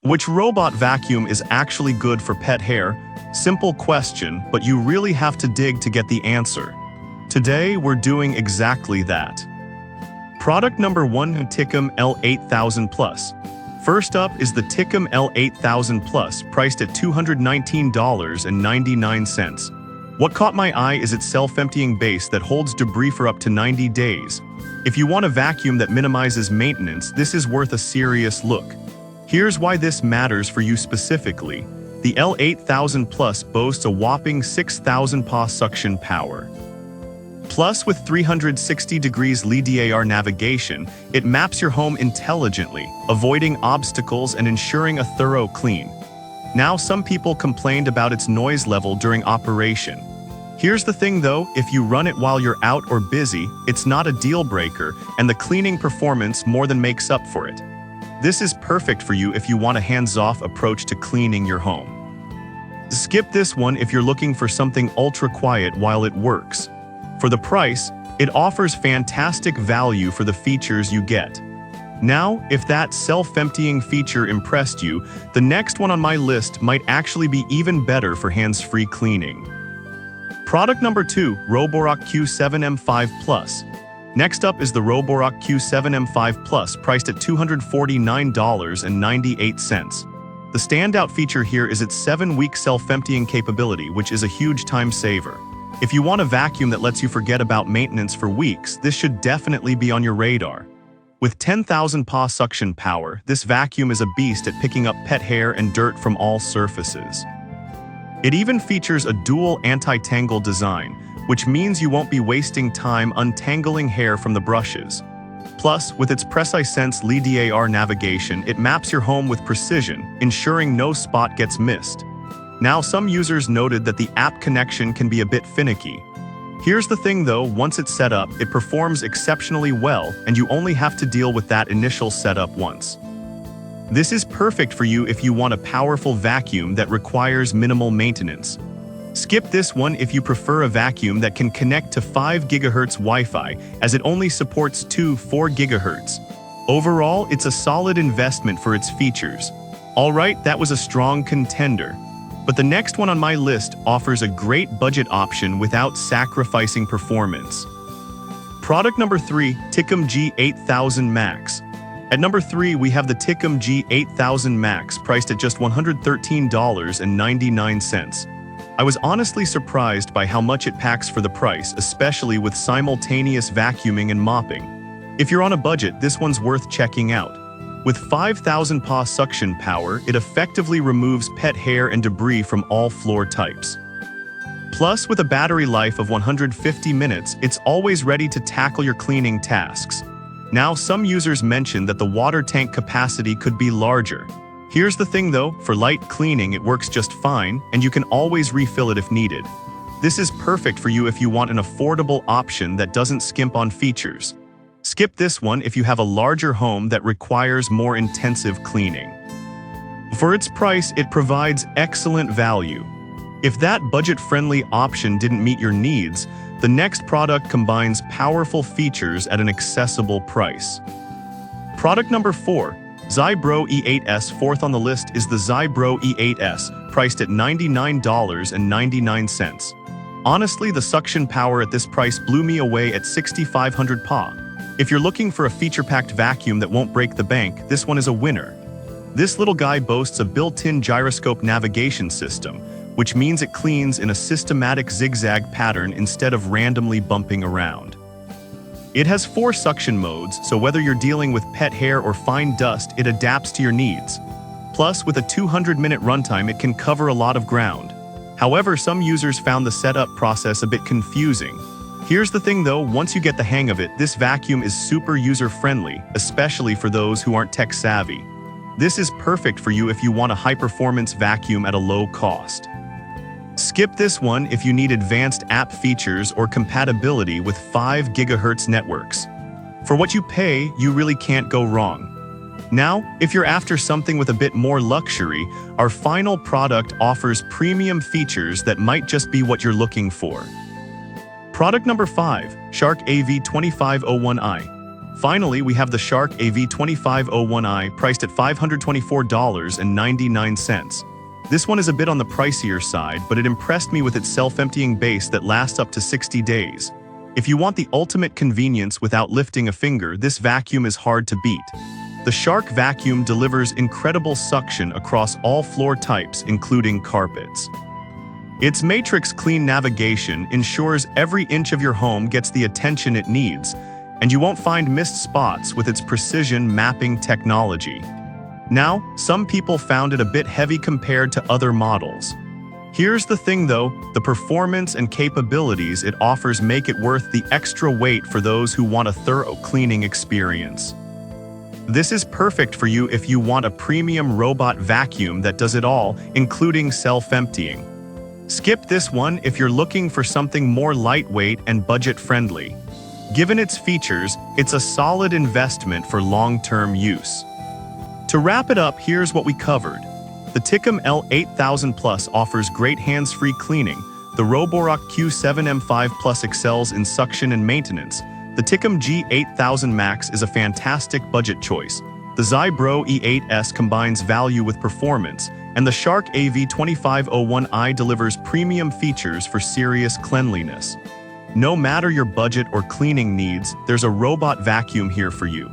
Which robot vacuum is actually good for pet hair? Simple question, but you really have to dig to get the answer. Today, we're doing exactly that. Product number 1, Tickum L8000 Plus. First up is the Tickum L8000 Plus, priced at $219.99. What caught my eye is its self-emptying base that holds debris for up to 90 days. If you want a vacuum that minimizes maintenance, this is worth a serious look. Here's why this matters for you specifically. The L8000 Plus boasts a whopping 6,000 PA suction power. Plus, with 360 degrees LiDAR navigation, it maps your home intelligently, avoiding obstacles and ensuring a thorough clean. Now, some people complained about its noise level during operation. Here's the thing though, if you run it while you're out or busy, it's not a deal breaker, and the cleaning performance more than makes up for it. This is perfect for you if you want a hands-off approach to cleaning your home. Skip this one if you're looking for something ultra-quiet while it works. For the price, it offers fantastic value for the features you get. Now, if that self-emptying feature impressed you, the next one on my list might actually be even better for hands-free cleaning. Product number 2, robotic Q7M5 Plus. Next up is the robotic Q7M5 Plus, priced at $249.98. The standout feature here is its 7-week self-emptying capability, which is a huge time saver. If you want a vacuum that lets you forget about maintenance for weeks, this should definitely be on your radar. With 10,000 PA suction power, this vacuum is a beast at picking up pet hair and dirt from all surfaces. It even features a dual anti-tangle design, which means you won't be wasting time untangling hair from the brushes. Plus, with its PreciSense LiDAR navigation, it maps your home with precision, ensuring no spot gets missed. Now, some users noted that the app connection can be a bit finicky. Here's the thing though, once it's set up, it performs exceptionally well, and you only have to deal with that initial setup once. This is perfect for you if you want a powerful vacuum that requires minimal maintenance. Skip this one if you prefer a vacuum that can connect to 5 GHz Wi-Fi, as it only supports 4 GHz. Overall, it's a solid investment for its features. Alright, that was a strong contender. But the next one on my list offers a great budget option without sacrificing performance. Product number 3, Tickum G8000 Max. At number 3, we have the Tickum G8000 Max, priced at just $113.99. I was honestly surprised by how much it packs for the price, especially with simultaneous vacuuming and mopping. If you're on a budget, this one's worth checking out. With 5,000 PA suction power, it effectively removes pet hair and debris from all floor types. Plus, with a battery life of 150 minutes, it's always ready to tackle your cleaning tasks. Now, some users mentioned that the water tank capacity could be larger. Here's the thing though, for light cleaning it works just fine, and you can always refill it if needed. This is perfect for you if you want an affordable option that doesn't skimp on features. Skip this one if you have a larger home that requires more intensive cleaning. For its price, it provides excellent value. If that budget-friendly option didn't meet your needs, the next product combines powerful features at an accessible price. Product number 4, Zybro E8S. Fourth on the list is the Zybro E8S, priced at $99.99. Honestly, the suction power at this price blew me away at 6,500 PA. If you're looking for a feature-packed vacuum that won't break the bank, this one is a winner. This little guy boasts a built-in gyroscope navigation system, which means it cleans in a systematic zigzag pattern instead of randomly bumping around. It has 4 suction modes, so whether you're dealing with pet hair or fine dust, it adapts to your needs. Plus, with a 200-minute runtime, it can cover a lot of ground. However, some users found the setup process a bit confusing. Here's the thing though, once you get the hang of it, this vacuum is super user-friendly, especially for those who aren't tech-savvy. This is perfect for you if you want a high-performance vacuum at a low cost. Skip this one if you need advanced app features or compatibility with 5 GHz networks. For what you pay, you really can't go wrong. Now, if you're after something with a bit more luxury, our final product offers premium features that might just be what you're looking for. Product number 5, Shark AV2501i. Finally, we have the Shark AV2501i, priced at $524.99. This one is a bit on the pricier side, but it impressed me with its self-emptying base that lasts up to 60 days. If you want the ultimate convenience without lifting a finger, this vacuum is hard to beat. The Shark vacuum delivers incredible suction across all floor types, including carpets. Its matrix clean navigation ensures every inch of your home gets the attention it needs, and you won't find missed spots with its precision mapping technology. Now, some people found it a bit heavy compared to other models. Here's the thing though, the performance and capabilities it offers make it worth the extra weight for those who want a thorough cleaning experience. This is perfect for you if you want a premium robot vacuum that does it all, including self-emptying. Skip this one if you're looking for something more lightweight and budget-friendly. Given its features, it's a solid investment for long-term use. To wrap it up, here's what we covered. The Ticum L8000 Plus offers great hands-free cleaning. The Roborock Q7M5 Plus excels in suction and maintenance. The Ticum G8000 Max is a fantastic budget choice. The Zybro E8S combines value with performance, and the Shark AV2501i delivers premium features for serious cleanliness. No matter your budget or cleaning needs, there's a robot vacuum here for you.